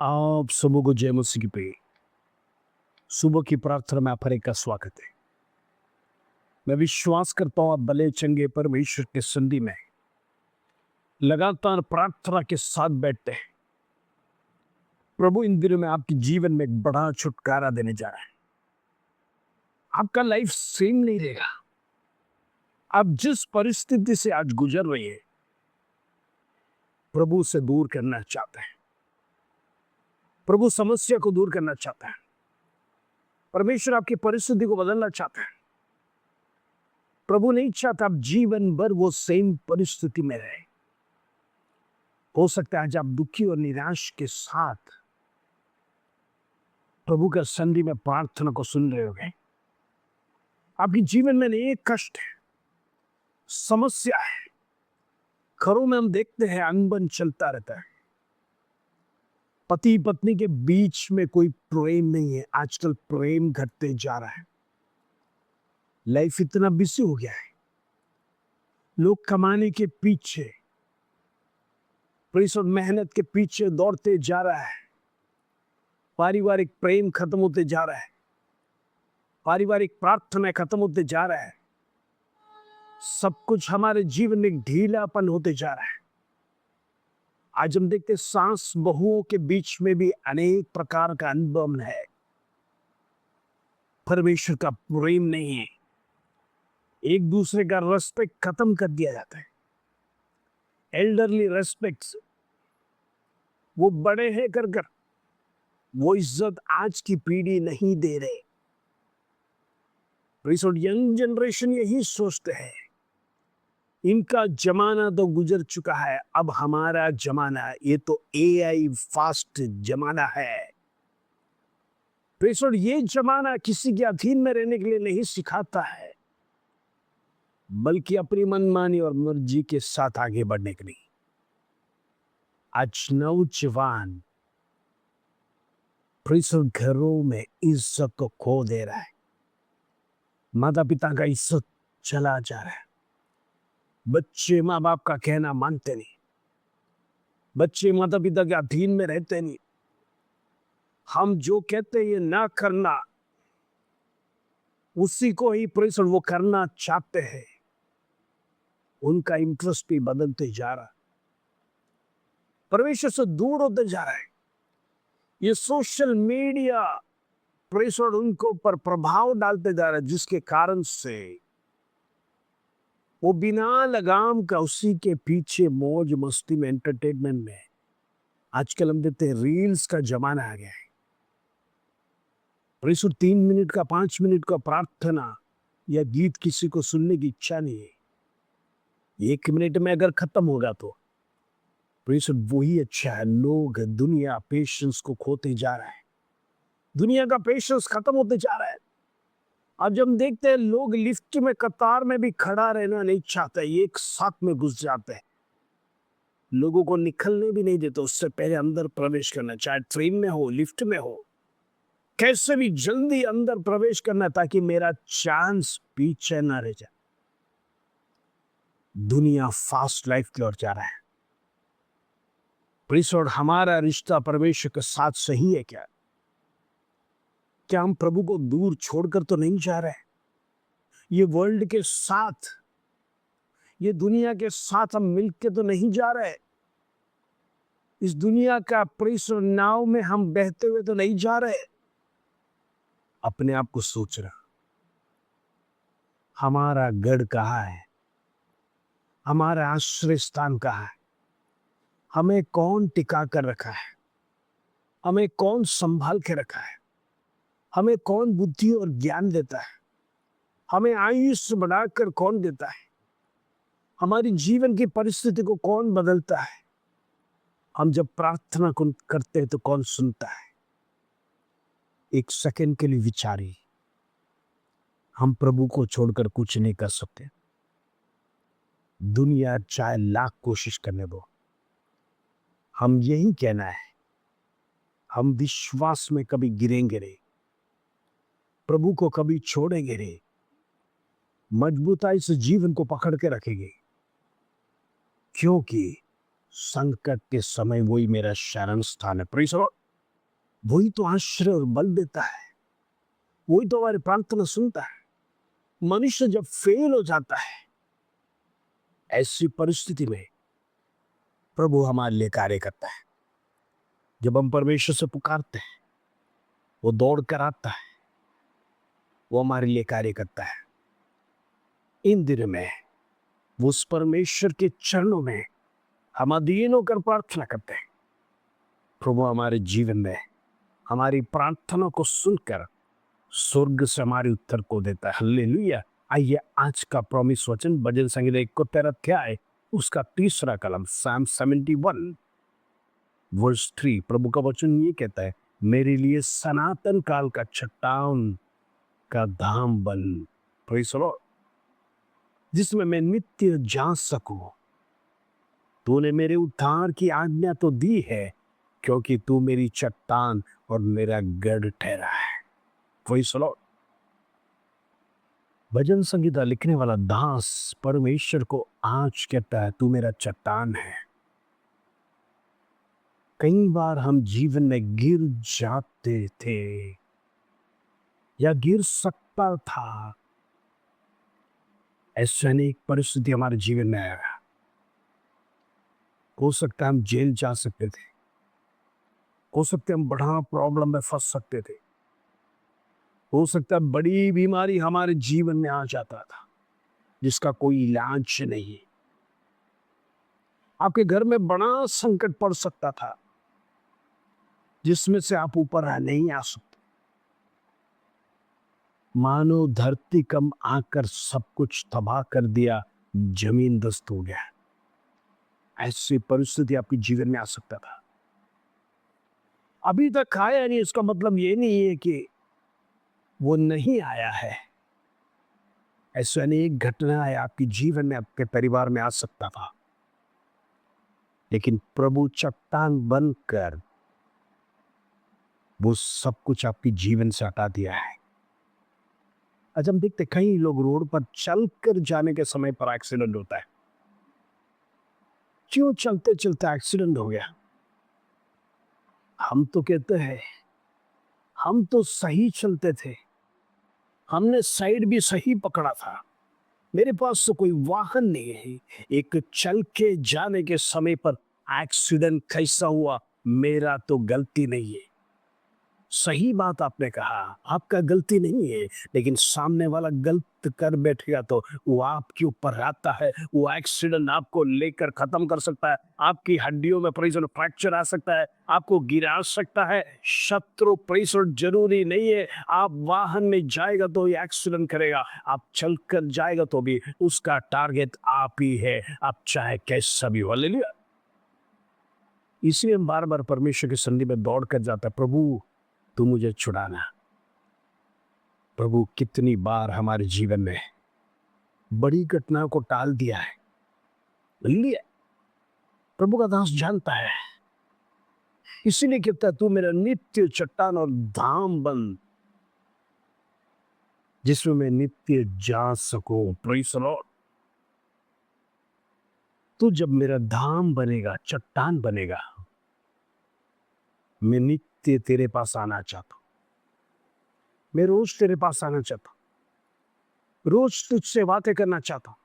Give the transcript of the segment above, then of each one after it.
आप सबों को जय मसीह की प्रिय। सुबह की प्रार्थना में आप हर एक का स्वागत है। मैं विश्वास करता हूँ आप भले चंगे परमेश्वर के संधि में लगातार प्रार्थना के साथ बैठते हैं। प्रभु इन दिनों में आपके जीवन में एक बड़ा छुटकारा देने जा रहा है। आपका लाइफ सेम नहीं रहेगा। आप जिस परिस्थिति से आज गुजर रही है, प्रभु से दूर करना चाहते हैं। प्रभु समस्या को दूर करना चाहता है। परमेश्वर आपकी परिस्थिति को बदलना चाहता है। प्रभु नहीं चाहता आप जीवन भर वो सेम परिस्थिति में रहे। हो सकता है आज आप दुखी और निराश के साथ प्रभु का संधि में प्रार्थना को सुन रहे होंगे। आपके जीवन में अनेक कष्ट है, समस्या है। घरों में हम देखते हैं अनबन चलता रहता है। पति पत्नी के बीच में कोई प्रेम नहीं है। आजकल प्रेम घटते जा रहा है। लाइफ इतना बिजी हो गया है। लोग कमाने के पीछे, परिश्रम मेहनत के पीछे दौड़ते जा रहा है। पारिवारिक प्रेम खत्म होते जा रहा है। पारिवारिक प्रार्थना खत्म होते जा रहा है। सब कुछ हमारे जीवन में ढीलापन होते जा रहा है। आज हम देखते सास बहुओं के बीच में भी अनेक प्रकार का अनबन है। परमेश्वर का प्रेम नहीं है। एक दूसरे का रेस्पेक्ट खत्म कर दिया जाता है। एल्डरली रेस्पेक्ट, वो बड़े हैं कर वो इज्जत आज की पीढ़ी नहीं दे रहे। यंग जनरेशन यही सोचते हैं, इनका जमाना तो गुजर चुका है, अब हमारा जमाना, ये तो एआई फास्ट जमाना है। ये जमाना किसी के अधीन में रहने के लिए नहीं सिखाता है, बल्कि अपनी मनमानी और मर्जी के साथ आगे बढ़ने के लिए। आज नौजवान घरों में इज्जत को खो दे रहा है। माता पिता का इज्जत चला जा रहा है। बच्चे माँ बाप का कहना मानते नहीं। बच्चे माता पिता के अधीन में रहते नहीं। हम जो कहते हैं ये ना करना, उसी को ही वो करना चाहते हैं। उनका इंटरेस्ट भी बदलते जा रहा है। परमेश्वर से दूर होते जा रहा है। ये सोशल मीडिया उनको पर प्रभाव डालते जा रहा है, जिसके कारण से वो बिना लगाम का उसी के पीछे मौज मस्ती में, एंटरटेनमेंट में। आजकल हम देखते हैं रील्स का जमाना आ गया है। 3 मिनट का 5 मिनट का प्रार्थना या गीत किसी को सुनने की इच्छा नहीं है। 1 मिनट में अगर खत्म होगा तो वही अच्छा है। लोग, दुनिया पेशेंस को खोते जा रहा है। दुनिया का पेशेंस खत्म होते जा रहा है। अब जब हम देखते हैं लोग लिफ्ट में कतार में भी खड़ा रहना नहीं चाहते, एक साथ में घुस जाते हैं। लोगों को निकलने भी नहीं देते, उससे पहले अंदर प्रवेश करना, चाहे ट्रेन में हो, लिफ्ट में हो, कैसे भी जल्दी अंदर प्रवेश करना ताकि मेरा चांस पीछे ना रह जाए। दुनिया फास्ट लाइफ की ओर जा रहा है। हमारा रिश्ता परमेश्वर के साथ सही है क्या? क्या हम प्रभु को दूर छोड़कर तो नहीं जा रहे? ये वर्ल्ड के साथ, ये दुनिया के साथ हम मिलके तो नहीं जा रहे? इस दुनिया का नाव में हम बहते हुए तो नहीं जा रहे? अपने आप को सोच रहा, हमारा गढ़ कहाँ है? हमारा आश्रय स्थान कहाँ है? हमें कौन टिका कर रखा है? हमें कौन संभाल के रखा है? हमें कौन बुद्धि और ज्ञान देता है? हमें आयुष्य बढ़ाकर कौन देता है? हमारी जीवन की परिस्थिति को कौन बदलता है? हम जब प्रार्थना करते हैं तो कौन सुनता है? एक सेकंड के लिए विचारिए। हम प्रभु को छोड़कर कुछ नहीं कर सकते। दुनिया चाहे लाख कोशिश करने दो, हम यही कहना है, हम विश्वास में कभी गिरेंगे नहीं, प्रभु को कभी छोड़ेंगे नहीं, मजबूताई से जीवन को पकड़ के रखेंगे, क्योंकि संकट के समय वही मेरा शरण स्थान है। Praise the Lord. वही तो आश्रय और बल देता है, वही तो हमारी प्रार्थना सुनता है। मनुष्य जब फेल हो जाता है, ऐसी परिस्थिति में प्रभु हमारे लिए कार्य करता है। जब हम परमेश्वर से पुकारते हैं, वो दौड़ कर आता है, वो हमारे लिए कार्य करता है। इन दिनों में वो उस परमेश्वर के चरणों में हम अधीन होकर प्रार्थना करते हैं। प्रभु हमारे जीवन में हमारी प्रार्थना को सुनकर स्वर्ग से हमारे उत्तर को देता है। हालेलुया। आइए आज का प्रॉमिस वचन भजन संहिता 71 अध्याय उसका 3 कलम Psalm 71 वर्स 3। प्रभु का वचन ये कहता है, मेरे लिए सनातन काल का चट्टान का धाम बन, प्रेज़ द लॉर्ड, जिसमें मैं नित्य जा सकूं। तूने मेरे उद्धार की आज्ञा तो दी है, क्योंकि तू मेरी चट्टान और मेरा गढ़ ठहरा है। Praise the lord. भजन संगीता लिखने वाला दास परमेश्वर को आज कहता है, तू मेरा चट्टान है। कई बार हम जीवन में गिर जाते थे या गिर सकता था। ऐसे अनेक परिस्थिति हमारे जीवन में आया। हो सकता है हम जेल जा सकते थे, हो सकता है हम बड़ा प्रॉब्लम में फंस सकते थे, हो सकता है बड़ी बीमारी हमारे जीवन में आ जाता था जिसका कोई इलाज नहीं। आपके घर में बड़ा संकट पड़ सकता था जिसमें से आप ऊपर नहीं आ सकते। मानो धरती कम आकर सब कुछ तबाह कर दिया, जमीन दस्त हो गया। ऐसी परिस्थिति आपके जीवन में आ सकता था। अभी तक आया नहीं, इसका मतलब ये नहीं है कि वो नहीं आया है। ऐसे अनेक घटनाएं आपके जीवन में, आपके परिवार में आ सकता था, लेकिन प्रभु चट्टान बनकर वो सब कुछ आपके जीवन से हटा दिया है। आज हम देखते कई लोग रोड पर चलकर जाने के समय पर एक्सीडेंट होता है। क्यों? चलते चलते एक्सीडेंट हो गया। हम तो कहते हैं हम तो सही चलते थे, हमने साइड भी सही पकड़ा था, मेरे पास तो कोई वाहन नहीं है। एक चल के जाने के समय पर एक्सीडेंट कैसा हुआ, मेरा तो गलती नहीं है। सही बात आपने कहा, आपका गलती नहीं है, लेकिन सामने वाला गलत कर बैठेगा तो वो आपके ऊपर आता है। वो एक्सीडेंट आपको लेकर खत्म कर सकता है, आपकी हड्डियों में प्रेशर फ्रैक्चर आ सकता है, आपको गिरा सकता है। शत्रु प्रेशर जरूरी नहीं है आप वाहन में जाएगा तो ये एक्सीडेंट करेगा, आप चलकर जाएगा तो भी उसका टारगेट आप ही है, आप चाहे कैसा भी हो। हालेलुया। इसलिए हम बार बार परमेश्वर के सन्निधि में दौड़ कर जाता है, प्रभु तू मुझे छुड़ाना। प्रभु कितनी बार हमारे जीवन में बड़ी घटनाओं को टाल दिया है, लिए प्रभु का दास जानता है। इसीलिए कहता है, तू मेरा नित्य चट्टान और धाम बन, जिसमें मैं नित्य जा सकूं। Praise the Lord. तू जब मेरा धाम बनेगा, चट्टान बनेगा, मैं नित्य तेरे पास आना चाहता हूं। मैं रोज तेरे पास आना चाहता हूं, रोज तुझसे बातें करना चाहता हूं,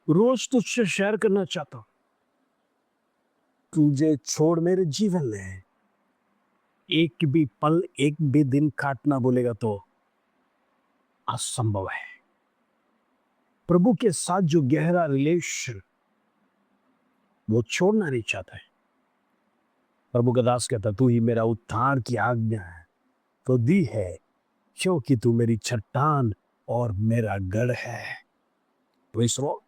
रोज तुझसे शेयर करना चाहता हूं। तुझे छोड़ मेरे जीवन में एक भी पल, एक भी दिन काटना बोलेगा तो असंभव है। प्रभु के साथ जो गहरा रिलेशन वो छोड़ना नहीं चाहता है। प्रभु का दास कहता, तू ही मेरा उद्धार की आज्ञा है तो दी है, क्योंकि तू मेरी चट्टान और मेरा गढ़ है। तो इसरो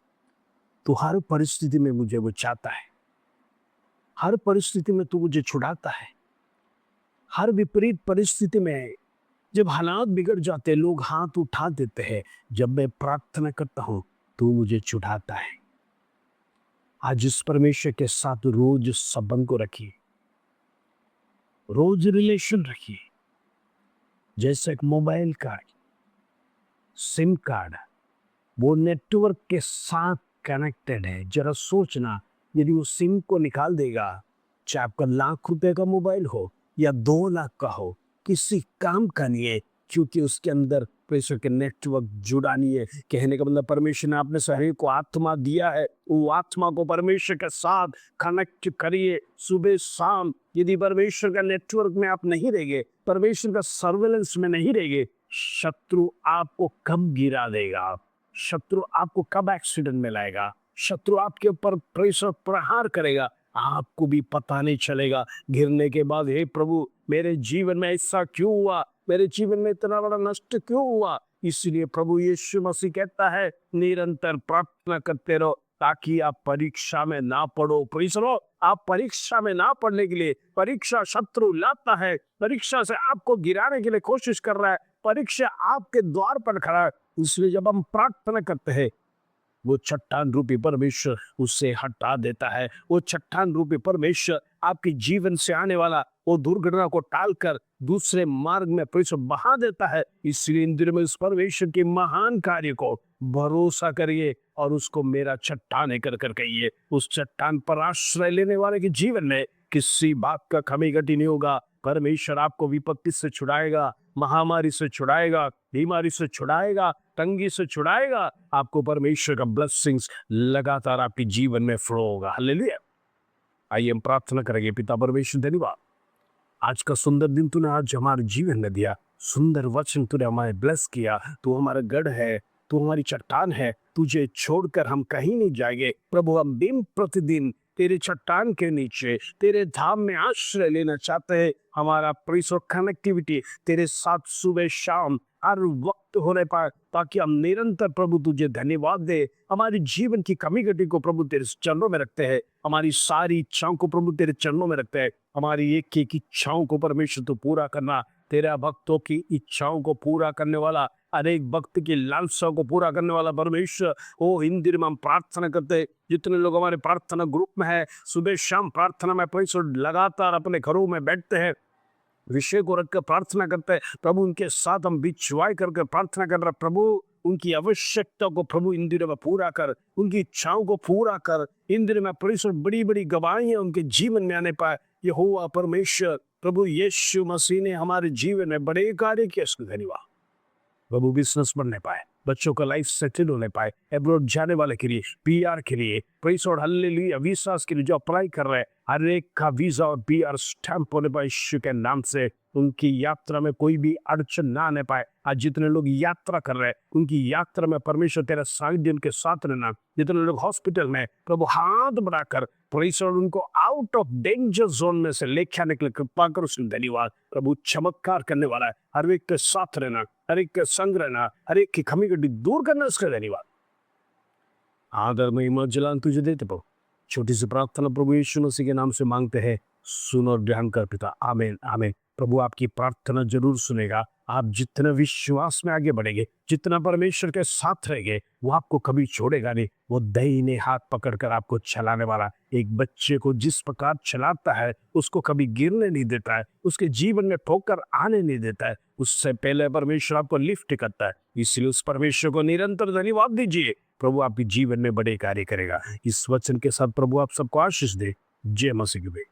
तू हर परिस्थिति में मुझे वो चाहता है, हर परिस्थिति में तू मुझे छुड़ाता है। हर विपरीत परिस्थिति में जब हालात बिगड़ जाते, लोग हाथ उठा देते हैं, जब मैं प्रार्थना करता हूं तू मुझे छुड़ाता है। आज इस परमेश्वर के साथ रोज संबंध को रखिए, रोज रिलेशन रखिए। जैसे एक मोबाइल का सिम कार्ड वो नेटवर्क के साथ कनेक्टेड है। जरा सोचना, यदि वो सिम को निकाल देगा, चाहे आपका लाख रुपए का मोबाइल हो या 2 लाख का हो, किसी काम का नहीं है, क्योंकि उसके अंदर पैसों के नेटवर्क जुड़ा नहीं है। कहने का मतलब परमेश्वर ने अपने शरीर को आत्मा दिया है, वो आत्मा को परमेश्वर के साथ कनेक्ट करिए सुबह शाम। यदि परमेश्वर का नेटवर्क में आप नहीं रहेंगे, परमेश्वर का सर्वेलेंस में नहीं रहेंगे, शत्रु आपको कब गिरा देगा, शत्रु आपको कब एक्सीडेंट में लाएगा, शत्रु आपके ऊपर प्रेशर प्रहार करेगा, आपको भी पता नहीं चलेगा। गिरने के बाद हे प्रभु मेरे जीवन में ऐसा क्यों हुआ, मेरे जीवन में इतना बड़ा नष्ट क्यों हुआ। इसलिए प्रभु यीशु मसीह कहता है निरंतर प्रार्थना करते रहो ताकि आप परीक्षा में ना पड़ो। Praise the Lord. आप परीक्षा में ना पड़ने के लिए, परीक्षा शत्रु लाता है, परीक्षा से आपको गिराने के लिए कोशिश कर रहा है, परीक्षा आपके द्वार पर खड़ा है। इसलिए जब हम प्रार्थना करते हैं, वो चट्टान रूपी परमेश्वर उससे हटा देता है। वो चट्टान रूपी परमेश्वर आपके जीवन से आने वाला वो दुर्घटना को टालकर दूसरे मार्ग में परमेश्वर बहा देता है। इसलिए इन दिनों में उस परमेश्वर के महान कार्य को भरोसा करिए और उसको मेरा चट्टान कर कर कहिए। उस चट्टान पर आश्रय लेने वाले के जीवन में किसी बात का कमी घटी नहीं होगा। परमेश्वर आपको विपत्ति से छुड़ाएगा, महामारी से छुड़ाएगा, बीमारी से छुड़ाएगा, तंगी से छुड़ाएगा। आपको परमेश्वर का ब्लेसिंग्स लगातार आपके जीवन में फ्लो होगा। हालेलुया। आइए हम प्रार्थना करेंगे। पिता परमेश्वर धन्यवाद, आज का सुंदर दिन तूने आज हमारे जीवन में दिया, सुंदर वचन तूने हमारे ब्लेस किया। तू हमारा गढ़ है, तू हमारी चट्टान है, तुझे छोड़कर हम कहीं नहीं जाएंगे। प्रभु हम दिन प्रतिदिन तेरे चट्टान के नीचे तेरे धाम में आश्रय लेना चाहते हैं। हमारा प्रेस और कनेक्टिविटी तेरे साथ सुबह शाम हर वक्त होने पाए, ताकि हम निरंतर प्रभु तुझे धन्यवाद दे। हमारी जीवन की कमी घटी को प्रभु तेरे चरणों में रखते हैं, हमारी सारी इच्छाओं को प्रभु तेरे चरणों में रखते हैं। हमारी एक एक इच्छाओं को परमेश्वर तो पूरा करना, तेरा भक्तों की इच्छाओं को पूरा करने वाला, अनेक भक्त की लालसा को पूरा करने वाला परमेश्वर। ओ इन दिन में हम प्रार्थना करते हैं, जितने लोग हमारे प्रार्थना ग्रुप में है, सुबह शाम प्रार्थना में परमेश्वर लगातार अपने घरों में बैठते हैं, विषय को रखकर प्रार्थना करते हैं। प्रभु उनके साथ हम बिछवाई करके प्रार्थना कर रहे। प्रभु उनकी आवश्यकता को प्रभु इन दिनों में पूरा कर, उनकी इच्छाओं को पूरा कर। इन दिनों में परमेश्वर बड़ी बड़ी गवाहियां उनके जीवन में आने पाए। यहोवा परमेश्वर प्रभु यीशु मसीह ने हमारे जीवन में बड़े कार्य किए, इसको धन्यवाद। प्रभु बिजनेस बनने पाए, बच्चों का लाइफ सेटल होने पाए, एब्रोड जाने वाले के लिए, पीआर के लिए, प्रेस और हालेलुया वीसास के लिए जो अप्लाई कर रहे हैं, हर एक का वीजा और पीआर स्टैंप होने पाए यीशु के नाम से। उनकी यात्रा में कोई भी अड़चन ना आने पाए। आज जितने लोग यात्रा कर रहे हैं, उनकी यात्रा में परमेश्वर तेरा सानिध्य उनके साथ रहना। जितने लोग हॉस्पिटल में, प्रभु हाथ बढ़ाकर परमेश्वर उनको आउट ऑफ डेंजर जोन में से लेके आने के लिए कृपा कर, उसमें धन्यवाद। प्रभु चमत्कार करने वाला है, हर एक के साथ रहना, हर एक के संग रहना, हर एक की कमी कटी दूर करना, उसका धन्यवाद। आदर महिमा जलाल तुझे देते प्रभु। छोटी सी प्रार्थना प्रभु यीशु मसीह के नाम से मांगते हैं, सुन और ध्यान कर पिता, आमीन आमीन। प्रभु आपकी प्रार्थना जरूर सुनेगा। आप जितना विश्वास में आगे बढ़ेंगे, जितना परमेश्वर के साथ रहेंगे, वो आपको कभी छोड़ेगा नहीं। वो दाहिने हाथ पकड़कर आपको चलाने वाला, एक बच्चे को जिस प्रकार चलाता है उसको कभी गिरने नहीं देता है, उसके जीवन में ठोकर आने नहीं देता है। उससे पहले परमेश्वर आपको लिफ्ट करता है। इसलिए उस परमेश्वर को निरंतर धन्यवाद दीजिए। प्रभु आपके जीवन में बड़े कार्य करेगा। इस वचन के साथ प्रभु आप सबको आशीष दे। जय मसीह की।